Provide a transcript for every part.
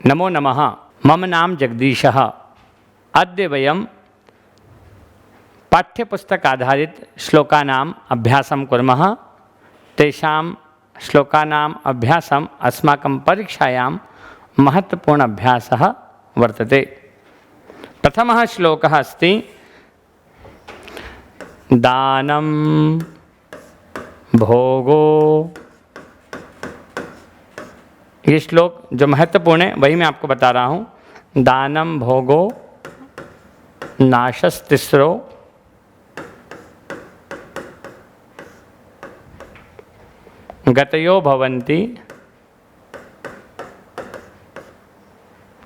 नमो नमः। मम नाम जगदीशः। अद्य वयं पाठ्यपुस्तकाधारित श्लोकानाम् अभ्यासं कुर्मः। तेषां श्लोकानाम् अभ्यासम् अस्माकं परीक्षायां महत्वपूर्ण अभ्यासः वर्तते। प्रथमः श्लोकः अस्ति दानं भोगो। ये श्लोक जो महत्वपूर्ण है वही मैं आपको बता रहा हूँ। दानम भोगो नाशस्तिस्रो गतयो भवन्ति।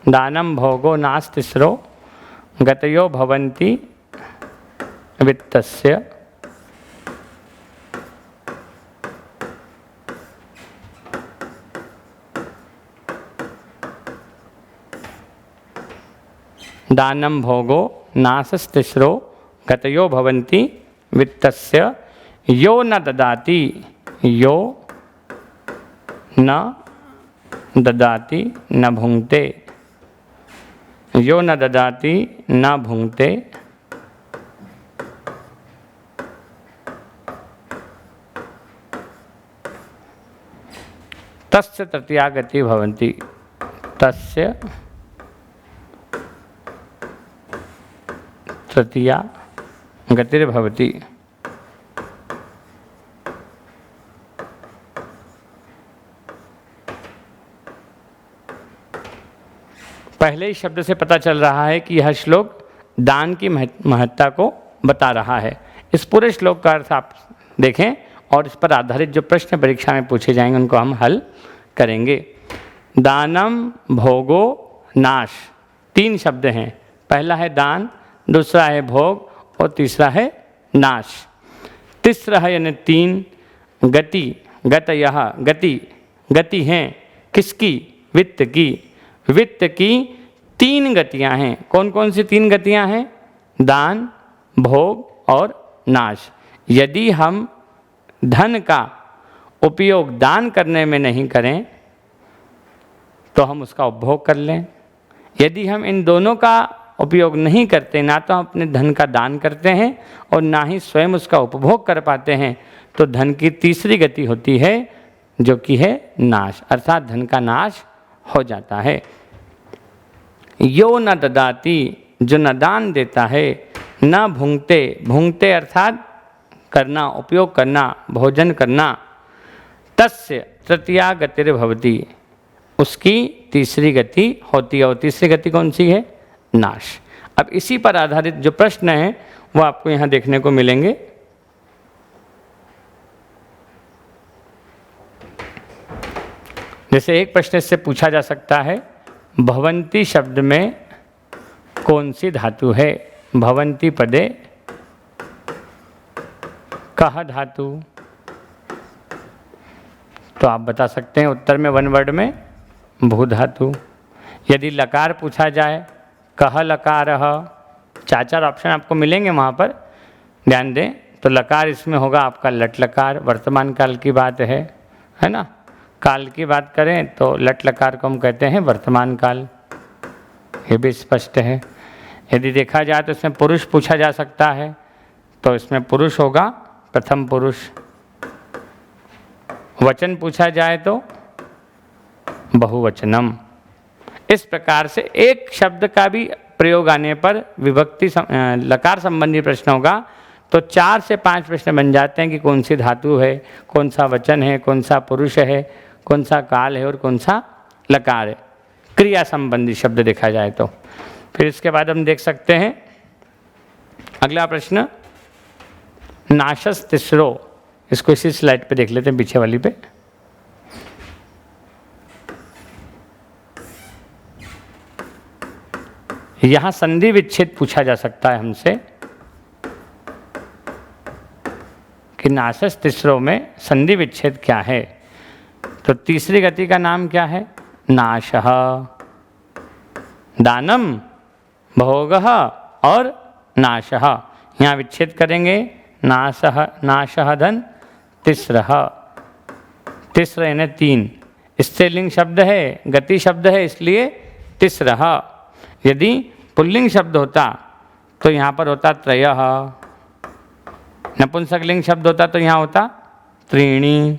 दानम भोगो नास्तिस्रो गतयो भवन्ति वित्तस्य। दानम भोगो नासस्तिस्रो गतयो भवन्ति वित्तस्य। यो न ददाति यो न ददाति न भुंक्ते। यो न ददाति न भुंक्ते। तस्य तृतीया गति भवन्ति। तस्य तृतीया गतिर्भवति। पहले ही शब्द से पता चल रहा है कि यह श्लोक दान की महत्ता को बता रहा है। इस पूरे श्लोक का अर्थ आप देखें और इस पर आधारित जो प्रश्न परीक्षा में पूछे जाएंगे उनको हम हल करेंगे। दानम भोगो नाश, तीन शब्द हैं। पहला है दान, दूसरा है भोग और तीसरा है नाश। तीसरा है यानी तीन। गति, गतयः, गति, गति हैं किसकी? वित्त की। वित्त की तीन गतियां हैं। कौन कौन सी तीन गतियां हैं? दान, भोग और नाश। यदि हम धन का उपयोग दान करने में नहीं करें तो हम उसका उपभोग कर लें। यदि हम इन दोनों का उपयोग नहीं करते, ना तो हम अपने धन का दान करते हैं और ना ही स्वयं उसका उपभोग कर पाते हैं, तो धन की तीसरी गति होती है जो कि है नाश, अर्थात धन का नाश हो जाता है। यो न ददाति, जो न दान देता है, न भुंक्ते, भुंक्ते अर्थात करना, उपयोग करना, भोजन करना। तस्य तृतीया गतिर्भवति, उसकी तीसरी गति होती है। और तीसरी गति कौन सी है? नाश। अब इसी पर आधारित जो प्रश्न है वो आपको यहाँ देखने को मिलेंगे। जैसे एक प्रश्न इससे पूछा जा सकता है, भवन्ति शब्द में कौन सी धातु है? भवन्ति पदे कह धातु? तो आप बता सकते हैं उत्तर में वन वर्ड में भू धातु। यदि लकार पूछा जाए, कह लकारः, चार ऑप्शन आपको मिलेंगे वहाँ पर, ध्यान दें। तो लकार इसमें होगा आपका लट लकार, वर्तमान काल की बात है ना। काल की बात करें तो लट लकार को हम कहते हैं वर्तमान काल, ये भी स्पष्ट है। यदि देखा जाए तो इसमें पुरुष पूछा जा सकता है, तो इसमें पुरुष होगा प्रथम पुरुष। वचन पूछा जाए तो बहुवचनम। इस प्रकार से एक शब्द का भी प्रयोग आने पर विभक्ति लकार संबंधी प्रश्न होगा तो 4 से 5 प्रश्न बन जाते हैं कि कौन सी धातु है, कौन सा वचन है, कौन सा पुरुष है, कौन सा काल है और कौन सा लकार है, क्रिया संबंधी शब्द देखा जाए तो। फिर इसके बाद हम देख सकते हैं अगला प्रश्न, नाशस्तिस्रो। इसको इसी स्लाइड पे देख लेते हैं, पीछे वाली पे। यहाँ संधि विच्छेद पूछा जा सकता है हमसे कि नाशस्तिस्रो में संधि विच्छेद क्या है। तो तीसरी गति का नाम क्या है? नाशः। दानम, भोगः और नाशः। यहाँ विच्छेद करेंगे, नाशः, नाशः धन तिस्रः। तिस्र यानी तीन, स्त्रीलिंग शब्द है, गति शब्द है, इसलिए तिस्रः। यदि पुल्लिंग शब्द होता तो यहाँ पर होता त्रयः, नपुंसकलिंग शब्द होता तो यहाँ होता त्रीणि।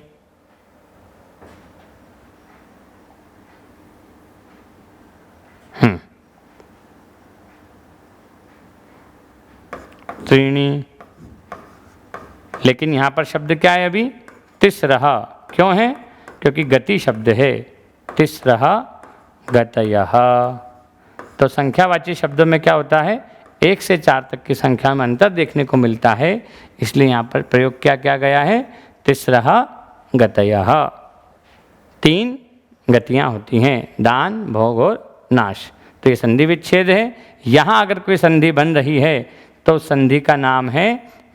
त्रीणि, लेकिन यहाँ पर शब्द क्या है अभी? तिस्रः। क्यों है? क्योंकि गति शब्द है। तिस्रः गतयः। तो संख्यावाची शब्दों में क्या होता है? 1 से 4 तक की संख्या में अंतर देखने को मिलता है, इसलिए यहाँ पर प्रयोग क्या किया गया है? तिस्रः गतयः। 3 गतियाँ होती हैं, दान, भोग और नाश। तो ये संधि विच्छेद है। यहाँ अगर कोई संधि बन रही है तो संधि का नाम है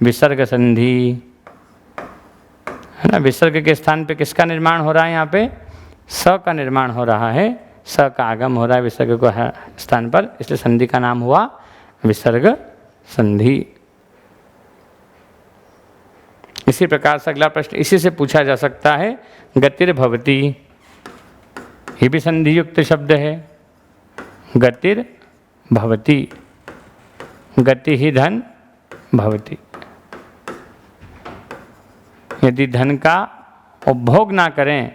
विसर्ग संधि, है ना। विसर्ग के स्थान पे किसका निर्माण हो रहा है? यहाँ पे स का निर्माण हो रहा है, स का आगम हो रहा है विसर्ग को स्थान पर, इसलिए संधि का नाम हुआ विसर्ग संधि। इसी प्रकार से अगला प्रश्न इसी से पूछा जा सकता है, गतिर्भवति, ये भी संधि युक्त शब्द है। गतिर्भवति, गति ही धन भवति। यदि धन का उपभोग ना करें,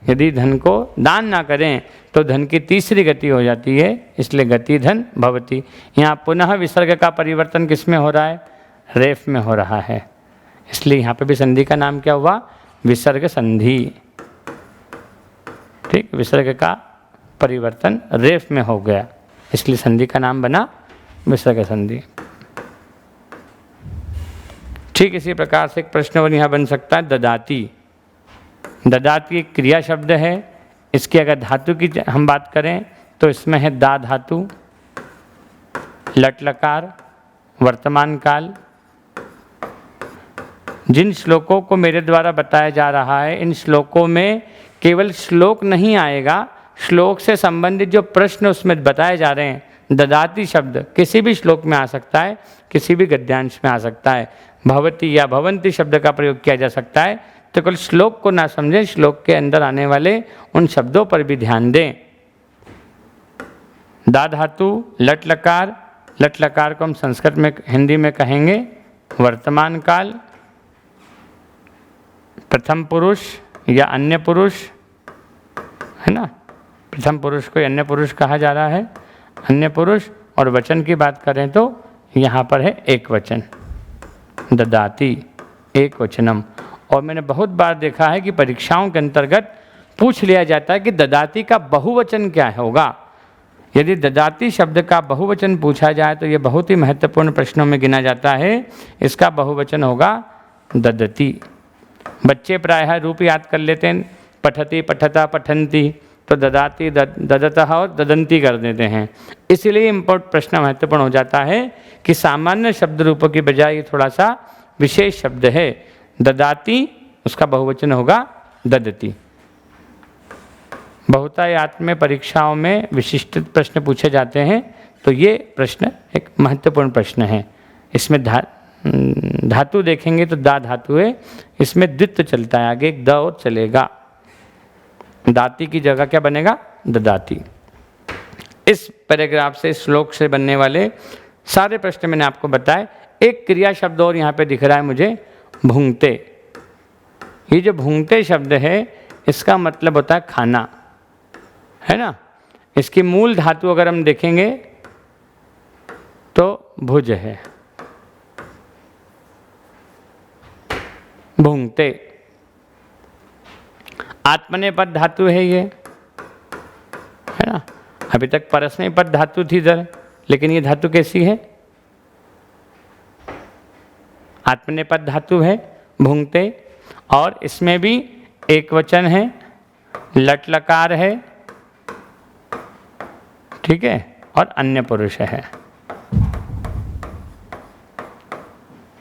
यदि धन को दान ना करें तो धन की तीसरी गति हो जाती है, इसलिए गति धन भवति। यहाँ पुनः विसर्ग का परिवर्तन किस में हो रहा है? रेफ में हो रहा है, इसलिए यहाँ पे भी संधि का नाम क्या हुआ? विसर्ग संधि। ठीक, विसर्ग का परिवर्तन रेफ में हो गया, इसलिए संधि का नाम बना विसर्ग संधि। ठीक इसी प्रकार से एक प्रश्न और यहाँ बन सकता है, ददाति। ददाति एक क्रिया शब्द है। इसकी अगर धातु की हम बात करें तो इसमें है दा धातु, लट लकार, वर्तमान काल। जिन श्लोकों को मेरे द्वारा बताया जा रहा है, इन श्लोकों में केवल श्लोक नहीं आएगा, श्लोक से संबंधित जो प्रश्न उसमें बताए जा रहे हैं, ददाति शब्द किसी भी श्लोक में आ सकता है, किसी भी गद्यांश में आ सकता है। भवति या भवंती शब्द का प्रयोग किया जा सकता है। तो केवल श्लोक को ना समझें, श्लोक के अंदर आने वाले उन शब्दों पर भी ध्यान दें। दा धातु, लट लकार, लट लकार को हम संस्कृत में हिंदी में कहेंगे वर्तमान काल, प्रथम पुरुष या अन्य पुरुष, है ना। प्रथम पुरुष को अन्य पुरुष कहा जा रहा है, अन्य पुरुष। और वचन की बात करें तो यहाँ पर है एक वचन, ददाति एक वचनम। और मैंने बहुत बार देखा है कि परीक्षाओं के अंतर्गत पूछ लिया जाता है कि ददाति का बहुवचन क्या होगा। यदि ददाति शब्द का बहुवचन पूछा जाए तो ये बहुत ही महत्वपूर्ण प्रश्नों में गिना जाता है। इसका बहुवचन होगा ददति। बच्चे प्रायः रूप याद कर लेते हैं, पठति, पठता, पठन्ति, तो ददाति, ददतः और ददंती कर देते हैं। इसीलिए इम्पोर्ट प्रश्न महत्वपूर्ण हो जाता है कि सामान्य शब्द रूपों की बजाय ये थोड़ा सा विशेष शब्द है। ददाति, उसका बहुवचन होगा ददति। बहुतायत में परीक्षाओं में विशिष्ट प्रश्न पूछे जाते हैं, तो ये प्रश्न एक महत्वपूर्ण प्रश्न है। इसमें धातु देखेंगे तो दा धातु है, इसमें द्वित्व चलता है, आगे एक द और चलेगा। दाती की जगह क्या बनेगा? ददाति। इस पैराग्राफ से, श्लोक से बनने वाले सारे प्रश्न मैंने आपको बताए। एक क्रिया शब्द और यहाँ पे दिख रहा है मुझे, भूंगते। ये जो भूंगते शब्द है इसका मतलब होता है खाना, है ना। इसकी मूल धातु अगर हम देखेंगे तो भुज है, भूंगते। आत्मनेपद धातु है ये, है ना। अभी तक परस्मैपद धातु थी इधर, लेकिन ये धातु कैसी है? आत्मनेपद धातु है, भूंगते। और इसमें भी एक वचन है, लट लकार है, ठीक है, और अन्य पुरुष है।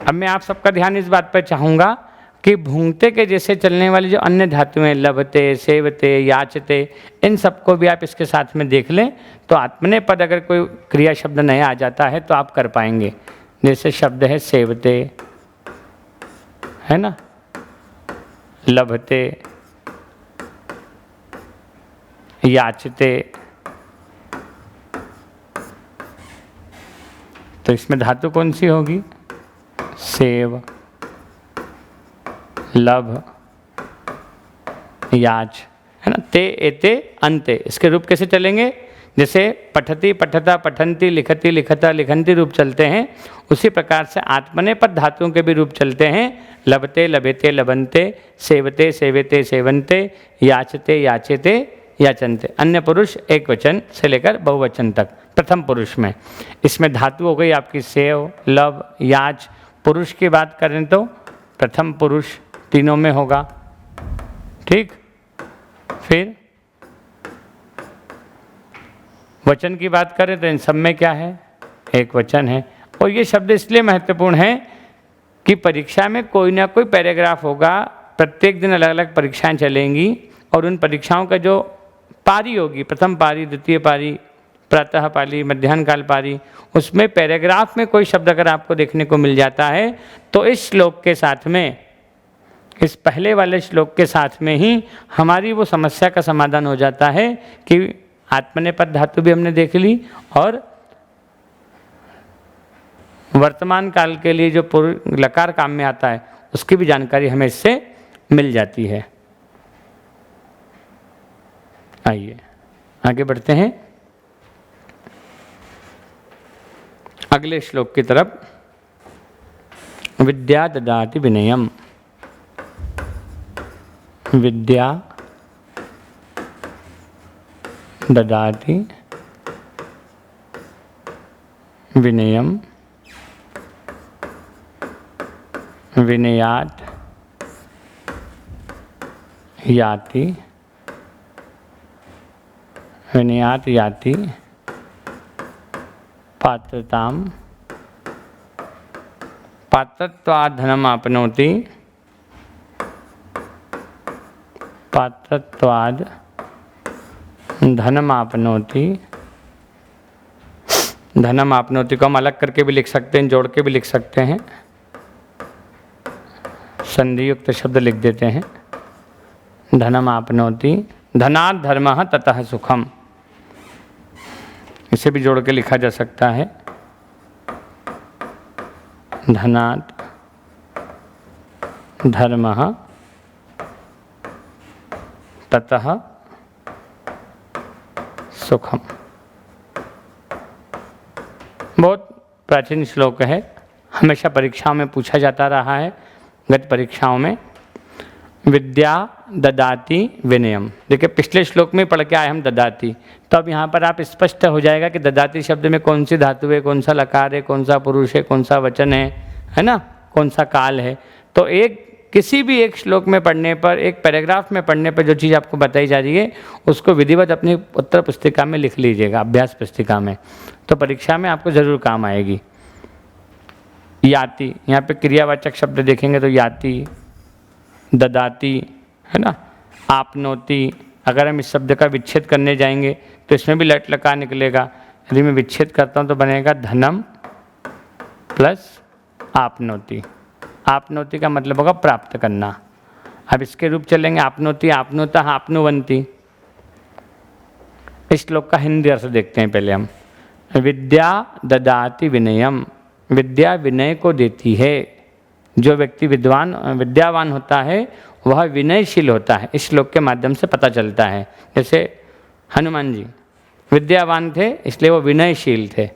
अब मैं आप सबका ध्यान इस बात पर चाहूँगा कि भूंगते के जैसे चलने वाली जो अन्य धातुएं, लभते, सेवते, याचते, इन सबको भी आप इसके साथ में देख लें तो आत्मनेपद अगर कोई क्रिया शब्द नया आ जाता है तो आप कर पाएंगे। जैसे शब्द है सेवते, है ना, लभते, याचते, तो इसमें धातु कौन सी होगी? सेव, लभ, याच, है ना। ते एते अंते, इसके रूप कैसे चलेंगे? जैसे पठति पठता पठन्ति, लिखति लिखता लिखन्ति रूप चलते हैं, उसी प्रकार से आत्मने पद धातुओं के भी रूप चलते हैं। लभते लभेते लभन्ते, सेवते सेवेते सेवन्ते, याचते याचेते याचन्ते। अन्य पुरुष एक वचन से लेकर बहुवचन तक प्रथम पुरुष में। इसमें धातु हो गई आपकी सेव, लव, याच। पुरुष की बात करें तो प्रथम पुरुष तीनों में होगा, ठीक। फिर वचन की बात करें तो इन सब में क्या है? एक वचन है। और ये शब्द इसलिए महत्वपूर्ण है कि परीक्षा में कोई ना कोई पैराग्राफ होगा, प्रत्येक दिन अलग अलग परीक्षाएं चलेंगी और उन परीक्षाओं का जो पारी होगी, प्रथम पारी, द्वितीय पारी, प्रातः पारी, मध्याह्न काल पारी, उसमें पैराग्राफ में कोई शब्द अगर आपको देखने को मिल जाता है तो इस श्लोक के साथ में, इस पहले वाले श्लोक के साथ में ही हमारी वो समस्या का समाधान हो जाता है कि आत्मनेपद धातु भी हमने देख ली और वर्तमान काल के लिए जो लकार काम में आता है उसकी भी जानकारी हमें इससे मिल जाती है। आइए आगे बढ़ते हैं अगले श्लोक की तरफ। विद्या ददाति विनयम, विद्या ददाति विनयम, विनयात् याति, विनयात् याति पात्रताम, पात्रत्वात् धनम आपनोति, पात्रत्वात् धनम आपनोति। धनम आपनोति को हम अलग करके भी लिख सकते हैं, जोड़ के भी लिख सकते हैं, संधि युक्त शब्द लिख देते हैं। धनम आपनोति, धनात् धर्मः ततः सुखम, इसे भी जोड़ के लिखा जा सकता है। धनात् धर्मः ततः सुखम। बहुत प्राचीन श्लोक है, हमेशा परीक्षाओं में पूछा जाता रहा है, गत परीक्षाओं में। विद्या ददाति विनयम, देखिए पिछले श्लोक में पढ़ के आए हम ददाति, तो अब यहाँ पर आप स्पष्ट हो जाएगा कि ददाति शब्द में कौन सी धातु है, कौन सा लकार है, कौन सा पुरुष है, कौन सा वचन है ना, कौन सा काल है। तो एक किसी भी एक श्लोक में पढ़ने पर, एक पैराग्राफ में पढ़ने पर जो चीज़ आपको बताई जा रही है उसको विधिवत अपनी उत्तर पुस्तिका में लिख लीजिएगा, अभ्यास पुस्तिका में, तो परीक्षा में आपको ज़रूर काम आएगी। याति, यहाँ पे क्रियावाचक शब्द देखेंगे तो याति, ददाति, है ना, आपनोति। अगर हम इस शब्द का विच्छेद करने जाएंगे तो इसमें भी लट लकार निकलेगा। यदि मैं विच्छेद करता हूँ तो बनेगा धनम प्लस आपनोति। आपनोति का मतलब होगा प्राप्त करना। अब इसके रूप चलेंगे आपनोति, आपनोतः, आपनुवन्ति। इस श्लोक का हिंदी अर्थ देखते हैं पहले हम। विद्या ददाति विनयम, विद्या विनय को देती है। जो व्यक्ति विद्यावान होता है वह विनयशील होता है, इस श्लोक के माध्यम से पता चलता है। जैसे हनुमान जी विद्यावान थे इसलिए वो विनयशील थे।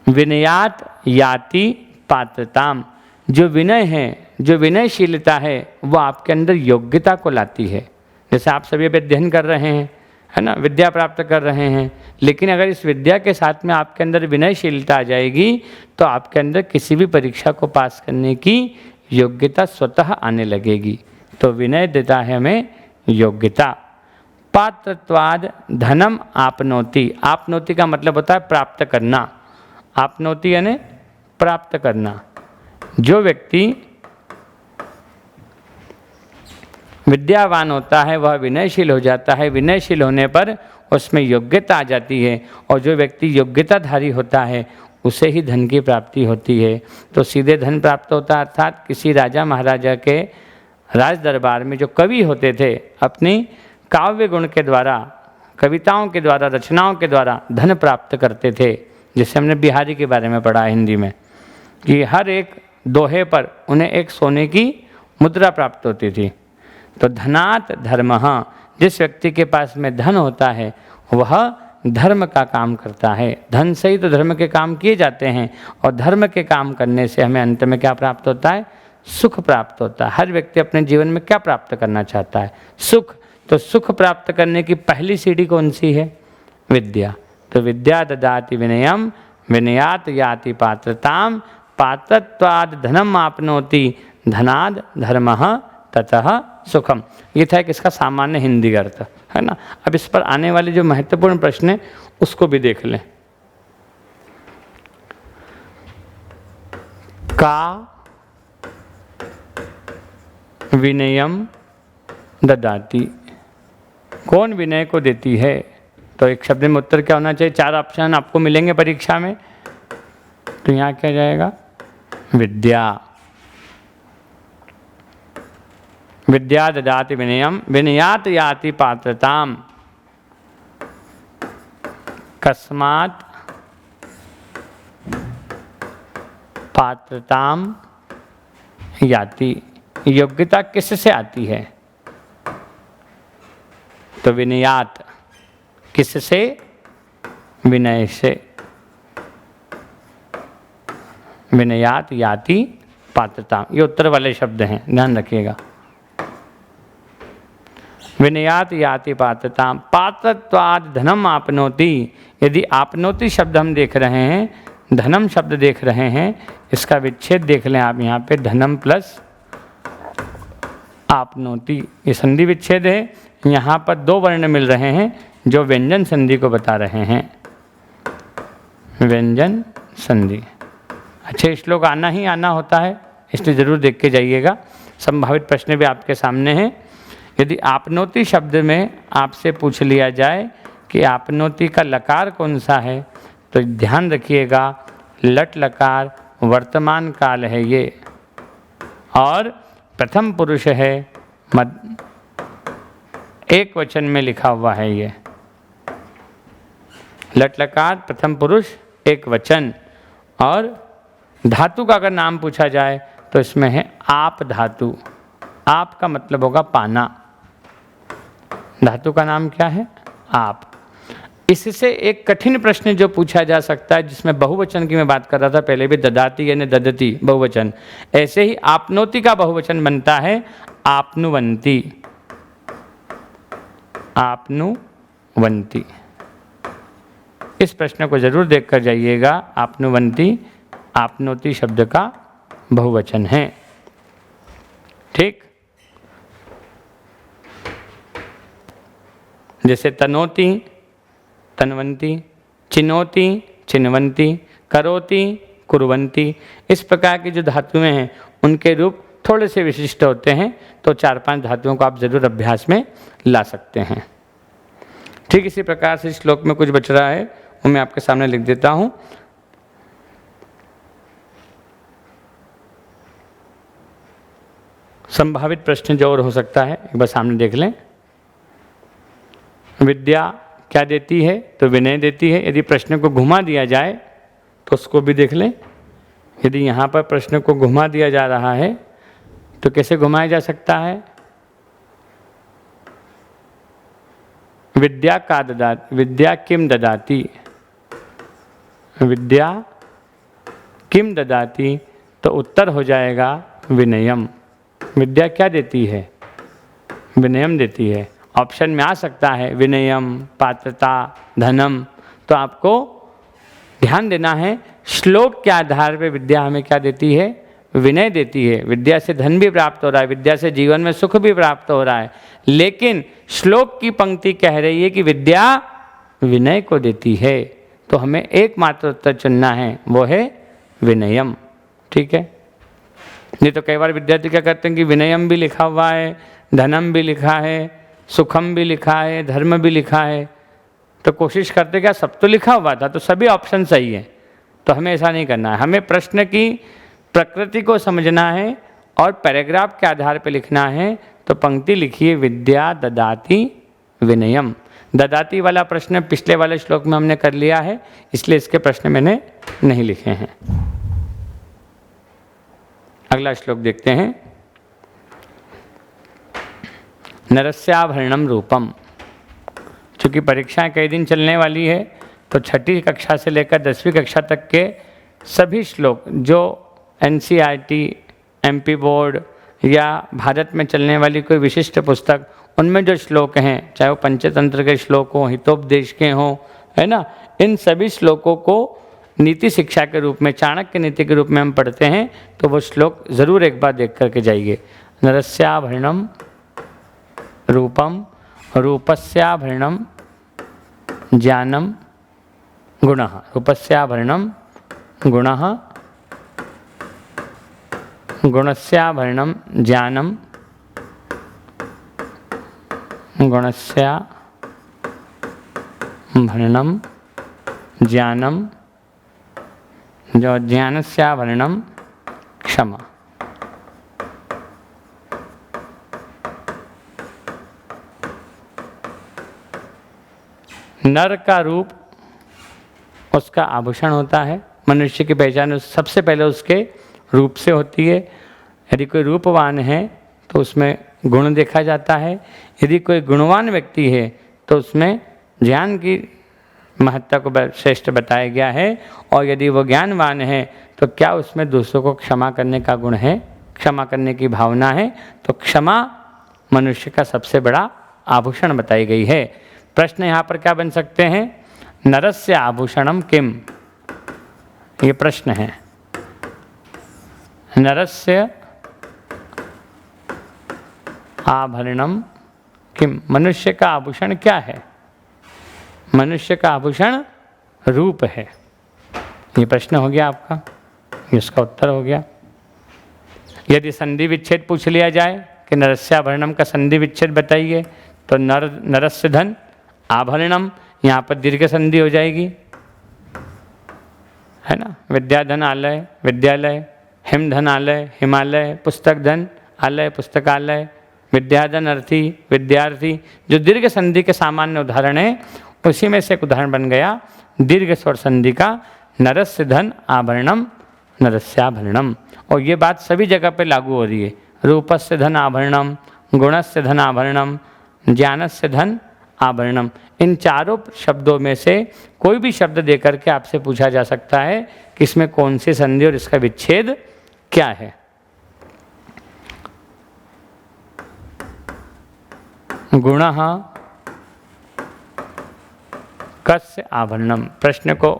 विनयात् याति पात्रताम, जो विनय है, जो विनयशीलता है वो आपके अंदर योग्यता को लाती है। जैसे आप सभी अभी अध्ययन कर रहे हैं, है ना, विद्या प्राप्त कर रहे हैं, लेकिन अगर इस विद्या के साथ में आपके अंदर विनयशीलता आ जाएगी तो आपके अंदर किसी भी परीक्षा को पास करने की योग्यता स्वतः आने लगेगी। तो विनय देता है हमें योग्यता। पात्रत्वाद धनम आपनोति, आपनोति का मतलब होता है प्राप्त करना। आपनोति यानी प्राप्त करना। जो व्यक्ति विद्यावान होता है वह विनयशील हो जाता है, विनयशील होने पर उसमें योग्यता आ जाती है, और जो व्यक्ति योग्यताधारी होता है उसे ही धन की प्राप्ति होती है। तो सीधे धन प्राप्त होता है, अर्थात किसी राजा महाराजा के राज दरबार में जो कवि होते थे अपनी काव्य गुण के द्वारा, कविताओं के द्वारा, रचनाओं के द्वारा धन प्राप्त करते थे, जैसे हमने बिहारी के बारे में पढ़ा हिंदी में कि हर एक दोहे पर उन्हें एक सोने की मुद्रा प्राप्त होती थी। तो धनात् धर्मः, जिस व्यक्ति के पास में धन होता है वह धर्म का काम करता है। धन से ही तो धर्म के काम किए जाते हैं, और धर्म के काम करने से हमें अंत में क्या प्राप्त होता है? सुख प्राप्त होता है। हर व्यक्ति अपने जीवन में क्या प्राप्त करना चाहता है? सुख। तो सुख प्राप्त करने की पहली सीढ़ी कौन सी है? विद्या। तो विद्या ददाति विनयम, विनयात याति पात्रताम, पात्रत्वाद धनम आपनोति, धनाद धर्मः ततः सुखम। ये था किसका सामान्य हिंदी अर्थ, है ना। अब इस पर आने वाले जो महत्वपूर्ण प्रश्न है उसको भी देख लें। का विनयम ददाति, कौन विनय को देती है? तो एक शब्द में उत्तर क्या होना चाहिए? 4 ऑप्शन आपको मिलेंगे परीक्षा में। तो यहाँ क्या जाएगा? विद्या। विद्या ददाति विनयम, विनयात याति पात्रताम, कस्मात् पात्रताम याति। योग्यता किससे आती है? तो विनयात। किससे? विनय से। विनयात याति पात्रता, ये उत्तर वाले शब्द हैं, ध्यान रखिएगा। विनयात याति पात्रता, पात्रत्वाद धनम आपनोति। यदि आपनोति शब्द हम देख रहे हैं, धनम शब्द देख रहे हैं, इसका विच्छेद देख लें आप यहाँ पे, धनम प्लस आपनोति, ये संधि विच्छेद है। यहाँ पर 2 वर्ण मिल रहे हैं जो व्यंजन संधि को बता रहे हैं। व्यंजन संधि। अच्छे श्लोक आना ही आना होता है, इसलिए ज़रूर देख के जाइएगा। संभावित प्रश्न भी आपके सामने हैं। यदि आपनोति शब्द में आपसे पूछ लिया जाए कि आपनोति का लकार कौन सा है, तो ध्यान रखिएगा लट लकार वर्तमान काल है ये, और प्रथम पुरुष है, एक वचन में लिखा हुआ है ये। लट लकार प्रथम पुरुष एक वचन, और धातु का अगर नाम पूछा जाए तो इसमें है आप धातु। आप का मतलब होगा पाना। धातु का नाम क्या है? आप। इससे एक कठिन प्रश्न जो पूछा जा सकता है, जिसमें बहुवचन की मैं बात कर रहा था पहले भी, ददाति यानी ददति बहुवचन, ऐसे ही आपनोति का बहुवचन बनता है आपनुवंती। आपनुवंती। इस प्रश्न को जरूर देख कर जाइएगा। आपनुवंती आपनोति शब्द का बहुवचन है। ठीक। जैसे तनोति तनवंती, चिनोति चिनवंती, करोति कुर्वंती, इस प्रकार की जो धातुएं हैं उनके रूप थोड़े से विशिष्ट होते हैं। तो 4-5 धातुओं को आप जरूर अभ्यास में ला सकते हैं। ठीक इसी प्रकार से श्लोक में कुछ बच रहा है, वो मैं आपके सामने लिख देता हूं। संभावित प्रश्न जो और हो सकता है एक बार सामने देख लें। विद्या क्या देती है? तो विनय देती है। यदि प्रश्न को घुमा दिया जाए तो उसको भी देख लें। यदि यहाँ पर प्रश्न को घुमा दिया जा रहा है तो कैसे घुमाया जा सकता है? विद्या का ददाति, विद्या किम ददाति, विद्या किम ददाति, तो उत्तर हो जाएगा विनयम। विद्या क्या देती है? विनयम देती है। ऑप्शन में आ सकता है विनयम, पात्रता, धनम। तो आपको ध्यान देना है श्लोक के आधार पे विद्या हमें क्या देती है? विनय देती है। विद्या से धन भी प्राप्त हो रहा है, विद्या से जीवन में सुख भी प्राप्त हो रहा है, लेकिन श्लोक की पंक्ति कह रही है कि विद्या विनय को देती है। तो हमें एकमात्र उत्तर चुनना है, वो है विनयम। ठीक है। नहीं तो कई बार विद्यार्थी क्या करते हैं कि विनयम भी लिखा हुआ है, धनम भी लिखा है, सुखम भी लिखा है, धर्म भी लिखा है, तो कोशिश करते क्या सब तो लिखा हुआ था तो सभी ऑप्शन सही है। तो हमें ऐसा नहीं करना है। हमें प्रश्न की प्रकृति को समझना है और पैराग्राफ के आधार पर लिखना है। तो पंक्ति लिखिए विद्या ददाति विनयम। ददाती वाला प्रश्न पिछले वाले श्लोक में हमने कर लिया है, इसलिए इसके प्रश्न मैंने नहीं लिखे हैं। अगला श्लोक देखते हैं। नरस्याभरणम रूपम। चूँकि परीक्षाएं कई दिन चलने वाली है, तो छठी कक्षा से लेकर 10वीं कक्षा तक के सभी श्लोक जो NCERT, MP बोर्ड या भारत में चलने वाली कोई विशिष्ट पुस्तक, उनमें जो श्लोक हैं, चाहे वो पंचतंत्र के श्लोक हों, हितोपदेश के हों, है ना, इन सभी श्लोकों को नीति शिक्षा के रूप में, चाणक्य नीति के रूप में हम पढ़ते हैं, तो वो श्लोक ज़रूर एक बार देख करके जाइए। नरस्याभरणम रूपम, रूपस्याभरणम ज्ञानम गुणः, रूपस्याभरणम गुणः, गुणस्याभरणम ज्ञानम, गुणस्याभरणम ज्ञानम, जो ज्ञानस्याभरणम क्षमा। नर का रूप उसका आभूषण होता है। मनुष्य की पहचान सबसे पहले उसके रूप से होती है। यदि कोई रूपवान है तो उसमें गुण देखा जाता है, यदि कोई गुणवान व्यक्ति है तो उसमें ज्ञान की महत्ता को श्रेष्ठ बताया गया है, और यदि वो ज्ञानवान है तो क्या उसमें दूसरों को क्षमा करने का गुण है, क्षमा करने की भावना है, तो क्षमा मनुष्य का सबसे बड़ा आभूषण बताई गई है। प्रश्न यहाँ पर क्या बन सकते हैं? नरस्य आभूषणम किम, ये प्रश्न है। नरस्य आभरणम किम, मनुष्य का आभूषण क्या है? मनुष्य का आभूषण रूप है। ये प्रश्न हो गया आपका, इसका उत्तर हो गया। यदि संधि विच्छेद पूछ लिया जाए कि नरस्याभरणम का संधि विच्छेद बताइए, तो नरस्य धन आभरणम, यहाँ पर दीर्घ संधि हो जाएगी, है ना। विद्याधन आलय विद्यालय, हिम धन आलय हिमालय, पुस्तक धन आलय पुस्तकालय, विद्याधन अर्थी विद्यार्थी। जो दीर्घ संधि के सामान्य उदाहरण है, उसी में से एक उदाहरण बन गया दीर्घ स्वर संधि का, नरस्य धन आभरणम नरस्याभरणम। और ये बात सभी जगह पे लागू हो रही है। रूपस्य धन आभरणम, गुणस्य धन आभरणम, ज्ञानस्य धन आभरणम। इन चारों शब्दों में से कोई भी शब्द देकर के आपसे पूछा जा सकता है कि इसमें कौन सी संधि और इसका विच्छेद क्या है। गुणः कस्य आभरणम, प्रश्न को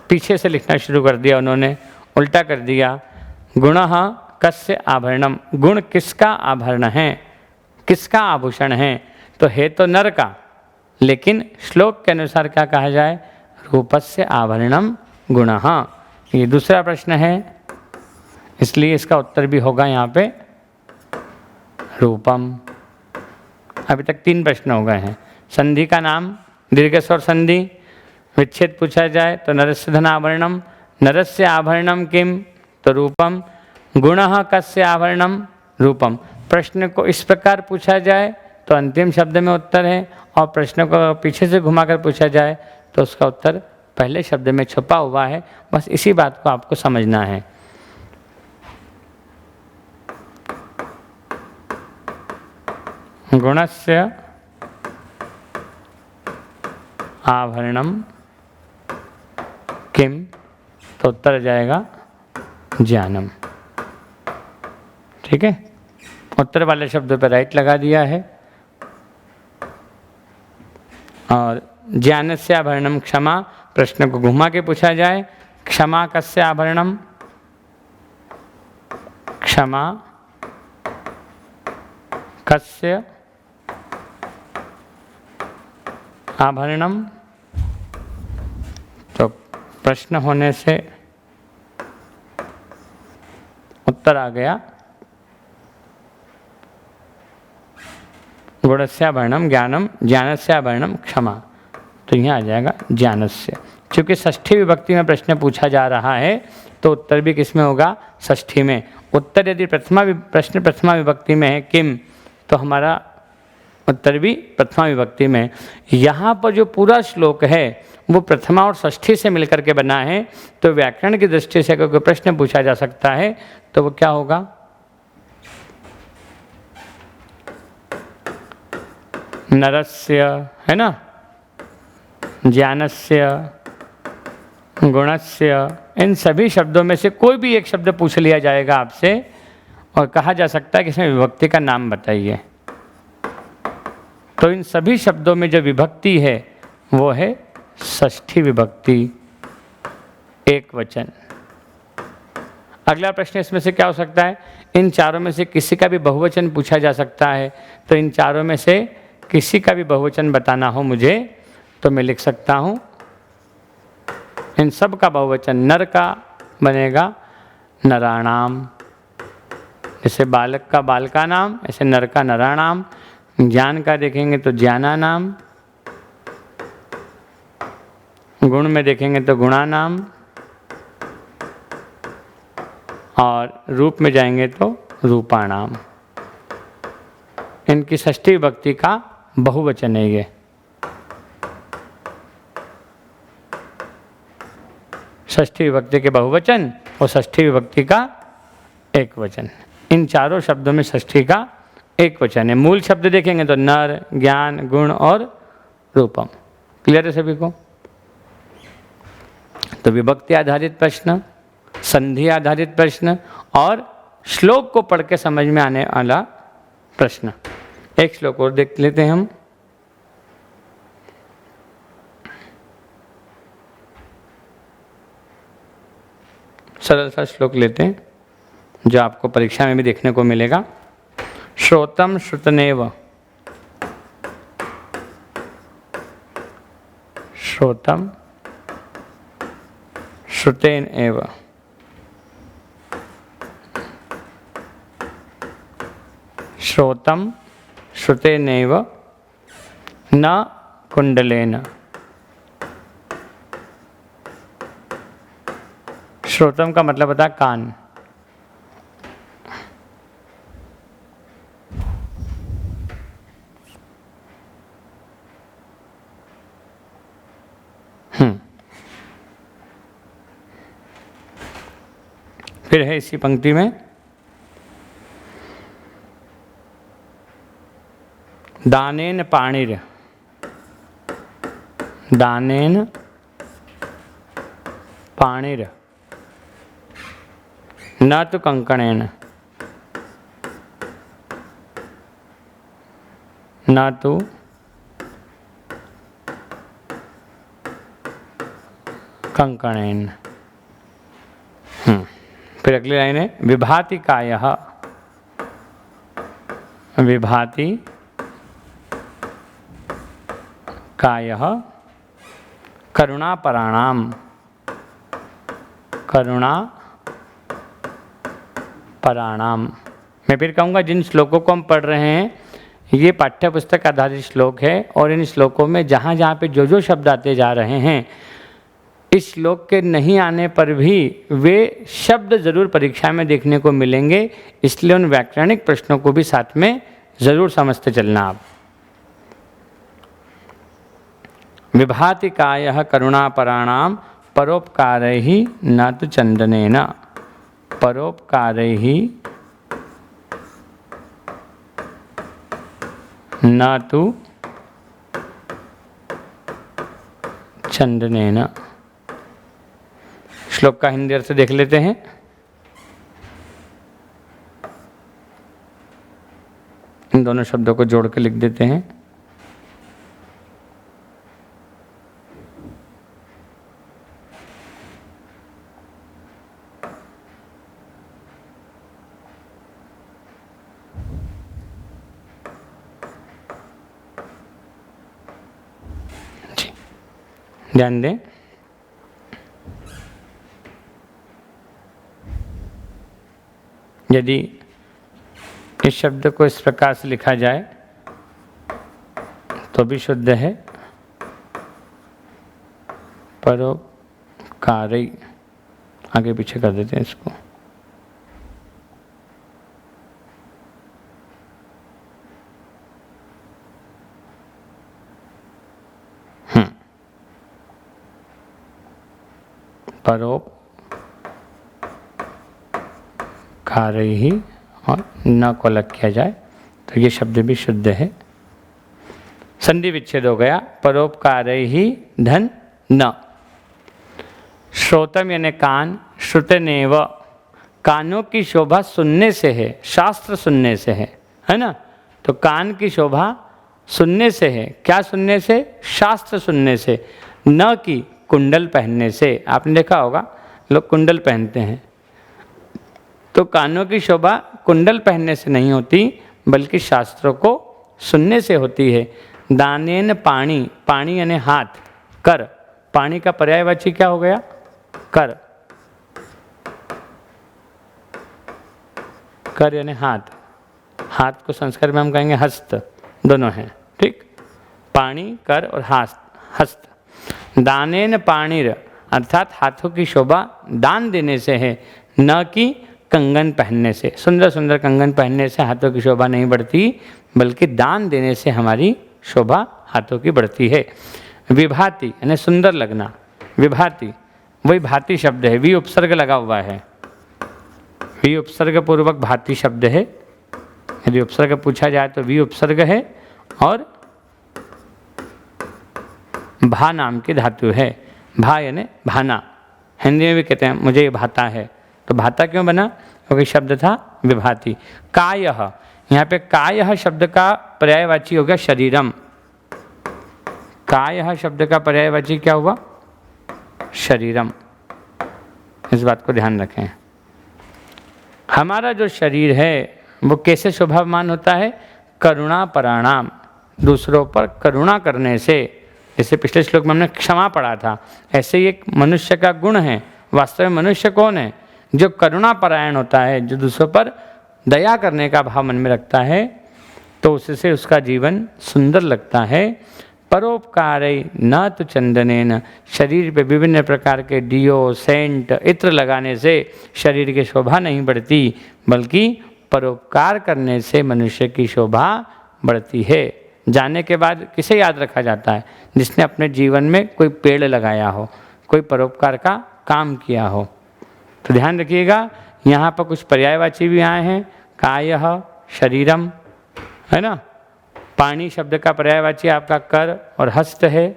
पीछे से लिखना शुरू कर दिया उन्होंने, उल्टा कर दिया। गुणः कस्य आभरणम, गुण किसका आभरण है, किसका आभूषण है? तो है तो नर का, लेकिन श्लोक के अनुसार क्या कहा जाए? रूपस्य आभरणम गुणः। ये दूसरा प्रश्न है, इसलिए इसका उत्तर भी होगा यहाँ पे रूपम। अभी तक 3 प्रश्न हो गए हैं। संधि का नाम दीर्घ स्वर संधि, विच्छेद पूछा जाए तो नरस्य धन आभरणम, नरस्य आभरणम किम, तो रूपम। गुणः कस्य आभरणम, रूपम। प्रश्न को इस प्रकार पूछा जाए तो अंतिम शब्द में उत्तर है, और प्रश्न को पीछे से घुमाकर पूछा जाए तो उसका उत्तर पहले शब्द में छुपा हुआ है। बस इसी बात को आपको समझना है। गुणस्य आभरणम किम, तो उत्तर जाएगा ज्ञानम। ठीक है, उत्तर वाले शब्दों पर राइट लगा दिया है। और ज्ञानस्य आभरणम क्षमा, प्रश्न को घुमा के पूछा जाए, क्षमा कस्य आभरणम, क्षमा कस्य आभरणम, तो प्रश्न होने से उत्तर आ गया गुणस्याभरणम ज्ञानम, ज्ञानस्याभरणम क्षमा, तो यहाँ आ जाएगा ज्ञानस्य। चूँकि षष्ठी विभक्ति में प्रश्न पूछा जा रहा है तो उत्तर भी किस में होगा? षष्ठी में। उत्तर यदि प्रश्न प्रथमा विभक्ति में है किम, तो हमारा उत्तरवी प्रथमा विभक्ति में। यहाँ पर जो पूरा श्लोक है वो प्रथमा और षष्ठी से मिलकर के बना है, तो व्याकरण की दृष्टि से अगर कोई प्रश्न पूछा जा सकता है तो वो क्या होगा? नरस्य, है ना, ज्ञानस्य, गुणस्य, इन सभी शब्दों में से कोई भी एक शब्द पूछ लिया जाएगा आपसे और कहा जा सकता है कि इसमें विभक्ति का नाम बताइए। तो इन सभी शब्दों में जो विभक्ति है वो है षष्ठी विभक्ति, एक वचन। अगला प्रश्न इसमें से क्या हो सकता है? इन चारों में से किसी का भी बहुवचन पूछा जा सकता है। तो इन चारों में से किसी का भी बहुवचन बताना हो मुझे तो मैं लिख सकता हूँ, इन सब का बहुवचन नर का बनेगा नराणाम, जैसे बालक का बालका नाम, ऐसे नर का नराणाम। ज्ञान का देखेंगे तो ज्ञाना नाम, गुण में देखेंगे तो गुणा नाम, और रूप में जाएंगे तो रूपाणाम। इनकी षष्ठी विभक्ति का बहुवचन है ये। षष्ठी विभक्ति के बहुवचन और षष्ठी विभक्ति का एक वचन। इन चारों शब्दों में षष्ठी का एक वचन है। मूल शब्द देखेंगे तो नर, ज्ञान, गुण और रूपम। क्लियर है सभी को? तो विभक्ति आधारित प्रश्न, संधि आधारित प्रश्न और श्लोक को पढ़ के समझ में आने वाला प्रश्न। एक श्लोक और देख लेते हैं हम। सरल सा श्लोक लेते हैं जो आपको परीक्षा में भी देखने को मिलेगा। श्रोतम श्रुतनेव, श्रोतम श्रुतेन एव, श्रोतम श्रुतेनैव न कुंडलेन। श्रोतम का मतलब होता है कान। फिर है इसी पंक्ति में दानेन पाणिर, दानेन पाणिर न तो कंकणेन, न तो कंकणेन। फिर अगली लाइन है विभाति कायः, विभाति कायः करुणापराणाम, करुणा पराणाम। मैं फिर कहूँगा जिन श्लोकों को हम पढ़ रहे हैं ये पाठ्य पुस्तक आधारित श्लोक है और इन श्लोकों में जहाँ जहाँ पे जो जो शब्द आते जा रहे हैं इस श्लोक के नहीं आने पर भी वे शब्द जरूर परीक्षा में देखने को मिलेंगे, इसलिए उन व्याकरणिक प्रश्नों को भी साथ में जरूर समझते चलना आप। विभाति कायः करुणापराणाम परोपकारैहि न तु चंदनेन, परोपकारैहि न तु चंदनेन। श्लोक का हिंदी अर्थ देख लेते हैं। इन दोनों शब्दों को जोड़ के लिख देते हैं। ध्यान दें, यदि इस शब्द को इस प्रकार से लिखा जाए तो भी शुद्ध है, परोपकारी। आगे पीछे कर देते हैं इसको। परोपकारैः और न को अलग किया जाए तो ये शब्द भी शुद्ध है। संधि विच्छेद हो गया, परोपकारैः धन न। श्रोतम यानी कान, श्रुतनेव कानों की शोभा सुनने से है, शास्त्र सुनने से है ना। तो कान की शोभा सुनने से है, क्या सुनने से? शास्त्र सुनने से, न कि कुंडल पहनने से। आपने देखा होगा लोग कुंडल पहनते हैं, तो कानों की शोभा कुंडल पहनने से नहीं होती बल्कि शास्त्रों को सुनने से होती है। दानेन पाणी, पाणी यानी हाथ, कर, पाणी का पर्यायवाची क्या हो गया? कर, कर यानी हाथ, हाथ को संस्कृत में हम कहेंगे हस्त, दोनों हैं, ठीक। पाणी, कर और हस्त। दानेन पाणिर अर्थात हाथों की शोभा दान देने से है, न कि कंगन पहनने से। सुंदर सुंदर कंगन पहनने से हाथों की शोभा नहीं बढ़ती बल्कि दान देने से हमारी शोभा हाथों की बढ़ती है। विभाति यानी सुंदर लगना, विभाति वही भाति शब्द है, वी उपसर्ग लगा हुआ है, वी उपसर्ग पूर्वक भाति शब्द है। यदि उपसर्ग पूछा जाए तो वी उपसर्ग है और भा नाम की धातु है। भा यानी भाना, हिंदी में भी कहते हैं मुझे ये भाता है, तो भाता क्यों बना? क्योंकि शब्द था विभाति। कायः, यहाँ पे कायः शब्द का पर्यायवाची हो गया शरीरम। कायः शब्द का पर्यायवाची क्या हुआ? शरीरम। इस बात को ध्यान रखें। हमारा जो शरीर है वो कैसे शोभामान होता है? करुणा पराणाम, दूसरों पर करुणा करने से। जैसे पिछले श्लोक में हमने क्षमा पढ़ा था, ऐसे ही एक मनुष्य का गुण है। वास्तव में मनुष्य कौन है? जो करुणा परायण होता है, जो दूसरों पर दया करने का भाव मन में रखता है, तो उससे उसका जीवन सुंदर लगता है। परोपकारै न तो चंदनेन, शरीर पे विभिन्न प्रकार के डियो, सेंट, इत्र लगाने से शरीर की शोभा नहीं बढ़ती बल्कि परोपकार करने से मनुष्य की शोभा बढ़ती है। जाने के बाद किसे याद रखा जाता है? जिसने अपने जीवन में कोई पेड़ लगाया हो, कोई परोपकार का काम किया हो। तो ध्यान रखिएगा, यहाँ पर कुछ पर्यायवाची भी आए हैं, कायः शरीरम, है ना। पाणी शब्द का पर्यायवाची आपका कर और हस्त है,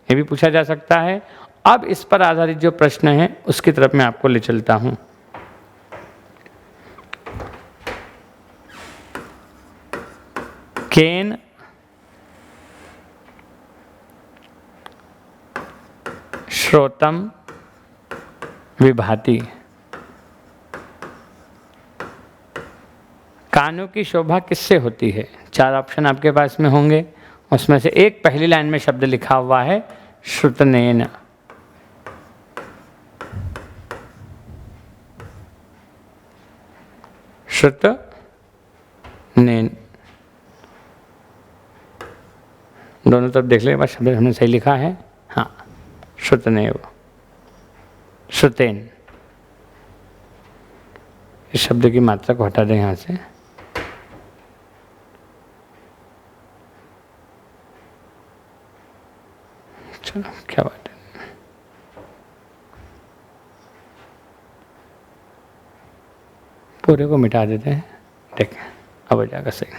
ये भी पूछा जा सकता है। अब इस पर आधारित जो प्रश्न है उसकी तरफ मैं आपको ले चलता हूँ। केन श्रोतम विभाति, कानों की शोभा किससे होती है? 4 ऑप्शन आपके पास में होंगे, उसमें से एक पहली लाइन में शब्द लिखा हुआ है श्रुतनेन। श्रुतनेन, दोनों तरफ देख ले, बस शब्द हमने सही लिखा है। हाँ, श्रुतनेव, श्रुतेन। इस शब्द की मात्रा को हटा दें यहाँ से। चलो, क्या बात है। पूरे को मिटा देते हैं, देखें अब हो जाएगा सही।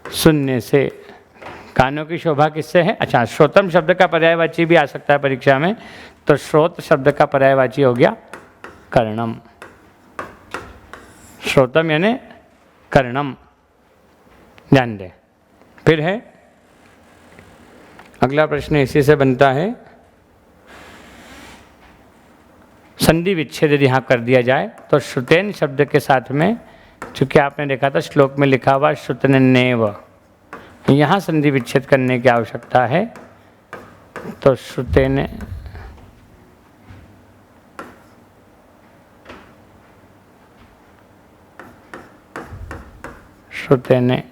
सुनने से, कानों की शोभा किससे है? अच्छा, श्रोतम शब्द का पर्यायवाची भी आ सकता है परीक्षा में, तो श्रोत शब्द का पर्यायवाची हो गया कर्णम। श्रोतम यानी कर्णम, ध्यान दें। फिर है अगला प्रश्न, इसी से बनता है। संधि विच्छेद यदि यहाँ कर दिया जाए तो श्रुतेन शब्द के साथ में, चूंकि आपने देखा था श्लोक में लिखा हुआ श्रुतनेव, यहाँ संधि विच्छेद करने की आवश्यकता है। तो श्रुतेन, श्रुतेन,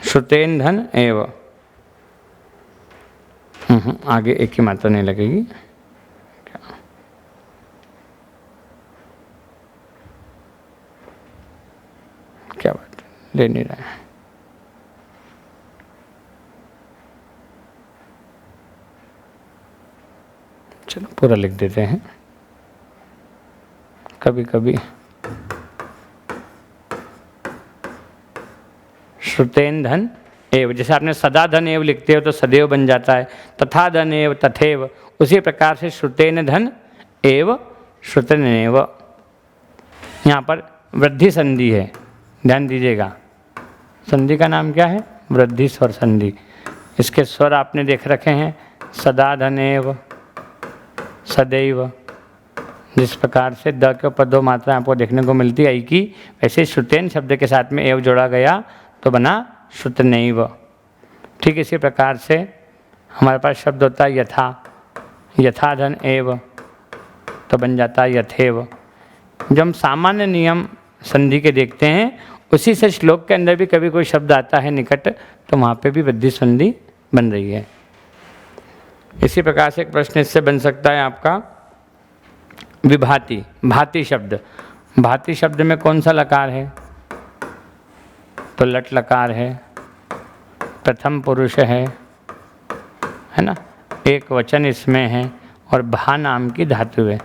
श्रुतेन धन एव, आगे एक ही मात्रा नहीं लगेगी। क्या बात, ले नहीं रहा है। पूरा लिख देते हैं। कभी कभी श्रुतेन धन एव, जैसे आपने सदा धन एव लिखते हो तो सदैव बन जाता है, तथा धन एव तथैव, उसी प्रकार से श्रुतेन धन एव श्रुतेन एव। यहाँ पर वृद्धि संधि है, ध्यान दीजिएगा। संधि का नाम क्या है? वृद्धि स्वर संधि। इसके स्वर आपने देख रखे हैं, सदा धन एव, सदैव। जिस प्रकार से द के ऊपर दो मात्रा आपको देखने को मिलती है आई की, वैसे श्रुतेन शब्द के साथ में एव जोड़ा गया तो बना श्रुतनैव। ठीक इसी प्रकार से हमारे पास शब्द होता है यथा, यथा धन एव तो बन जाता है यथेव। जो हम सामान्य नियम संधि के देखते हैं, उसी से श्लोक के अंदर भी कभी कोई शब्द आता है निकट तो वहाँ पे भी वृद्धि संधि बन रही है। इसी प्रकार से एक प्रश्न इससे बन सकता है आपका विभाति, भाति शब्द। भाति शब्द में कौन सा लकार है? तो लट लकार है, प्रथम पुरुष है ना, एक वचन इसमें है और भा नाम की धातु है।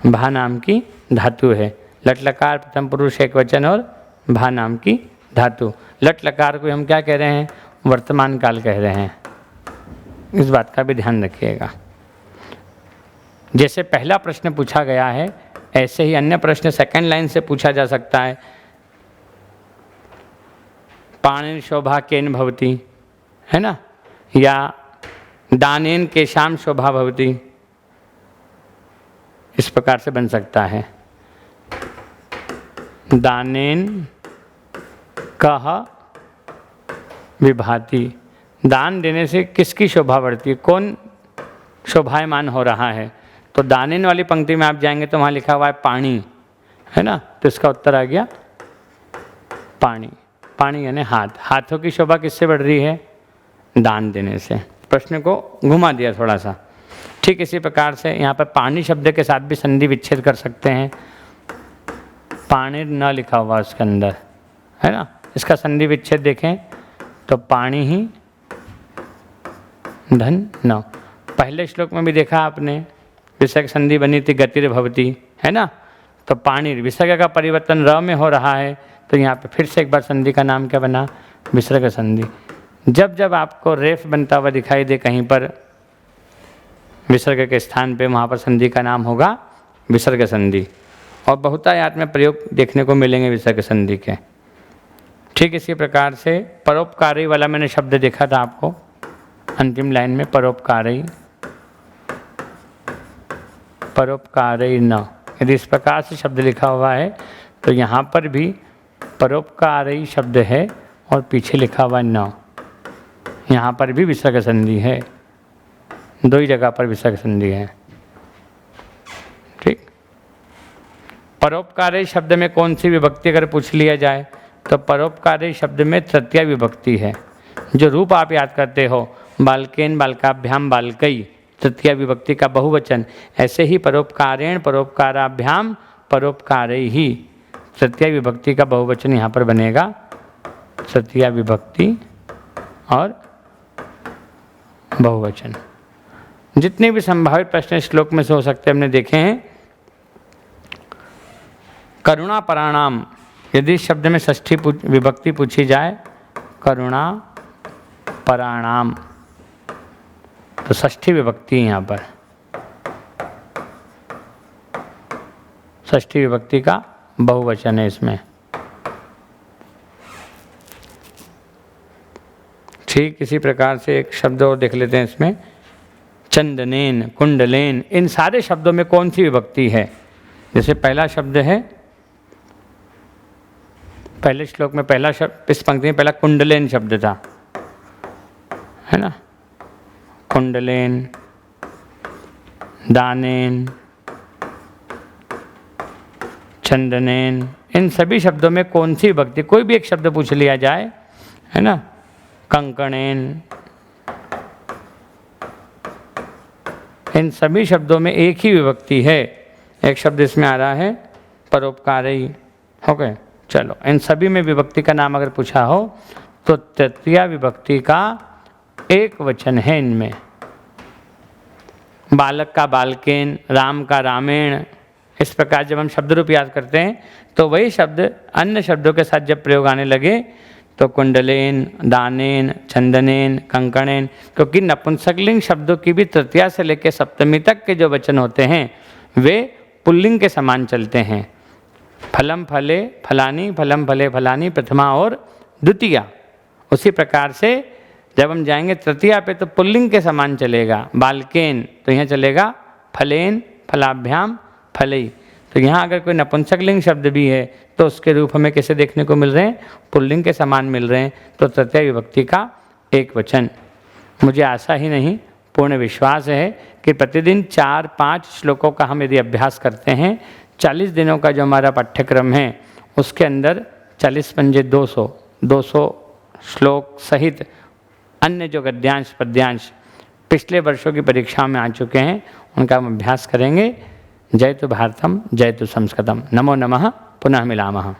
भा नाम की धातु है। लट लकार प्रथम पुरुष एक वचन और भा नाम की धातु। लट लकार को हम क्या कह रहे हैं? वर्तमान काल कह रहे हैं। इस बात का भी ध्यान रखिएगा। जैसे पहला प्रश्न पूछा गया है, ऐसे ही अन्य प्रश्न सेकंड लाइन से पूछा जा सकता है। पाणिन शोभा केन भवति, है ना, या दानेन केशाम शोभा भवति, इस प्रकार से बन सकता है। दानेन कह विभाति, दान देने से किसकी शोभा बढ़ती है, कौन शोभायमान हो रहा है? तो दानेन वाली पंक्ति में आप जाएंगे तो वहाँ लिखा हुआ है पानी, है ना, तो इसका उत्तर आ गया पानी। पानी यानी हाथ। हाथों की शोभा किससे बढ़ रही है? दान देने से। प्रश्न को घुमा दिया थोड़ा सा। ठीक इसी प्रकार से यहाँ पर पानी शब्द के साथ भी संधि विच्छेद कर सकते हैं। पानी न लिखा हुआ उसके अंदर, है ना, इसका संधि विच्छेद देखें तो पानी ही धन न। पहले श्लोक में भी देखा आपने, विसर्ग संधि बनी थी गतिर भवती, है ना, तो पानी विसर्ग का परिवर्तन र में हो रहा है, तो यहाँ पे फिर से एक बार संधि का नाम क्या बना? विसर्ग संधि। जब जब आपको रेफ बनता हुआ दिखाई दे कहीं पर विसर्ग के स्थान पे, वहाँ पर संधि का नाम होगा विसर्ग संधि। और बहुतायत में प्रयोग देखने को मिलेंगे विसर्ग संधि के। ठीक इसी प्रकार से परोपकारी वाला मैंने शब्द देखा था आपको अंतिम लाइन में, परोपकारी, परोपकारी न। यदि इस प्रकार से शब्द लिखा हुआ है तो यहाँ पर भी परोपकारी शब्द है और पीछे लिखा हुआ न, यहाँ पर भी विसर्ग संधि है। दो ही जगह पर विसर्ग संधि है। ठीक, परोपकारी शब्द में कौन सी विभक्ति अगर पूछ लिया जाए तो परोपकारी शब्द में तृतीया विभक्ति है। जो रूप आप याद करते हो, बालकेन बालकाभ्याम बालकई, तृतीया विभक्ति का बहुवचन, ऐसे ही परोपकारेण परोपकाराभ्याम परोपकारई ही तृतीया विभक्ति का बहुवचन यहाँ पर बनेगा। तृतीया विभक्ति और बहुवचन। जितने भी संभावित प्रश्न श्लोक में से हो सकते हैं हमने देखे हैं। करुणा पराणाम, यदि शब्द में षष्ठी विभक्ति पूछी जाए, करुणा पराणाम, तो षष्ठी विभक्ति यहाँ पर, षष्ठी विभक्ति का बहुवचन है इसमें। ठीक इसी प्रकार से एक शब्द और देख लेते हैं इसमें, चंदनेन, कुंडलेन, इन सारे शब्दों में कौन सी विभक्ति है? जैसे पहला शब्द है, पहले श्लोक में पहला शब्द, इस पंक्ति में पहला कुंडलेन शब्द था, है ना, कुंडलेन, दानेन, चंदनेन, इन सभी शब्दों में कौन सी विभक्ति? कोई भी एक शब्द पूछ लिया जाए, है ना, कंकणेन, इन सभी शब्दों में एक ही विभक्ति है। एक शब्द इसमें आ रहा है परोपकारी, हो गए। चलो, इन सभी में विभक्ति का नाम अगर पूछा हो तो तृतीया विभक्ति का एक वचन है इनमें। बालक का बालकेन, राम का रामेण। इस प्रकार जब हम शब्द रूप याद करते हैं तो वही शब्द अन्य शब्दों के साथ जब प्रयोग आने लगे तो कुंडलेन, दानेन, चंदनेन, कंकणेन, क्योंकि नपुंसकलिंग शब्दों की भी तृतीया से लेकर सप्तमी तक के जो वचन होते हैं वे पुल्लिंग के समान चलते हैं। फलम फले फलानी, फलम फले फलानी प्रथमा और द्वितीया। उसी प्रकार से जब हम जाएंगे तृतीया पे तो पुल्लिंग के समान चलेगा। बालकेन तो यहाँ चलेगा फलेन, फलाभ्याम, फलई। तो यहाँ अगर कोई नपुंसकलिंग शब्द भी है तो उसके रूप हमें कैसे देखने को मिल रहे हैं? पुल्लिंग के समान मिल रहे हैं। तो तृतीया विभक्ति का एक वचन। मुझे आशा ही नहीं पूर्ण विश्वास है कि प्रतिदिन 4-5 श्लोकों का हम यदि अभ्यास करते हैं, 40 दिनों का जो हमारा पाठ्यक्रम है उसके अंदर 40 पंजे 200 श्लोक सहित अन्य जो गद्यांश पद्यांश पिछले वर्षों की परीक्षा में आ चुके हैं उनका हम अभ्यास करेंगे। जय तु भारतम, जय तु संस्कृतम। नमो नमः, पुनः मिलामः।